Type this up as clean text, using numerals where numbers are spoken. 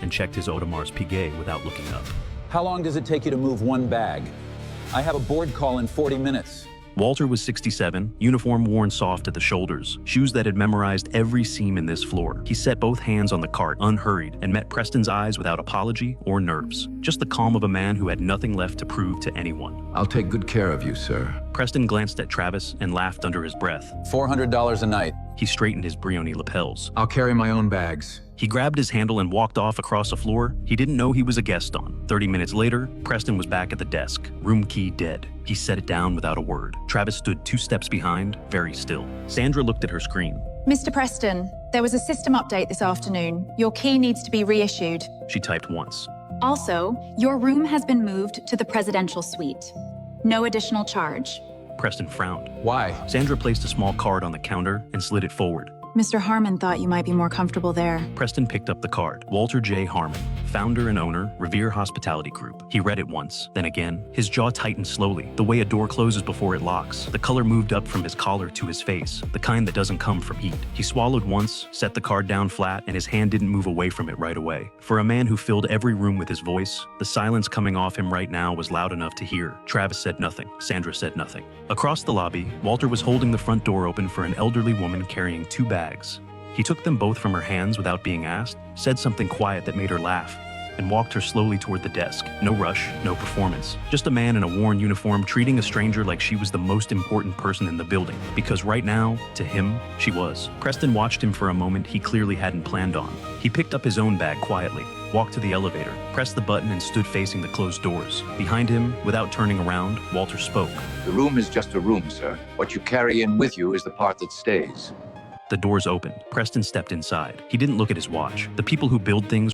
and checked his Audemars Piguet without looking up. How long does it take you to move one bag? I have a board call in 40 minutes. Walter was 67, uniform worn soft at the shoulders, shoes that had memorized every seam in this floor. He set both hands on the cart, unhurried, and met Preston's eyes without apology or nerves. Just the calm of a man who had nothing left to prove to anyone. I'll take good care of you, sir. Preston glanced at Travis and laughed under his breath. $400 a night. He straightened his Brioni lapels. I'll carry my own bags. He grabbed his handle and walked off across a floor he didn't know he was a guest on. 30 minutes later, Preston was back at the desk, room key dead. He set it down without a word. Travis stood 2 steps behind, very still. Sandra looked at her screen. Mr. Preston, there was a system update this afternoon. Your key needs to be reissued. She typed once. Also, your room has been moved to the presidential suite. No additional charge. Preston frowned. Why? Sandra placed a small card on the counter and slid it forward. Mr. Harmon thought you might be more comfortable there. Preston picked up the card. Walter J. Harmon, founder and owner, Revere Hospitality Group. He read it once, then again. His jaw tightened slowly, the way a door closes before it locks. The color moved up from his collar to his face, the kind that doesn't come from heat. He swallowed once, set the card down flat, and his hand didn't move away from it right away. For a man who filled every room with his voice, the silence coming off him right now was loud enough to hear. Travis said nothing. Sandra said nothing. Across the lobby, Walter was holding the front door open for an elderly woman carrying 2 bags. He took them both from her hands without being asked, said something quiet that made her laugh, and walked her slowly toward the desk. No rush, no performance. Just a man in a worn uniform treating a stranger like she was the most important person in the building, because right now, to him, she was. Preston watched him for a moment he clearly hadn't planned on. He picked up his own bag quietly, walked to the elevator, pressed the button and stood facing the closed doors. Behind him, without turning around, Walter spoke. The room is just a room, sir. What you carry in with you is the part that stays. The doors opened. Preston stepped inside. He didn't look at his watch. The people who build things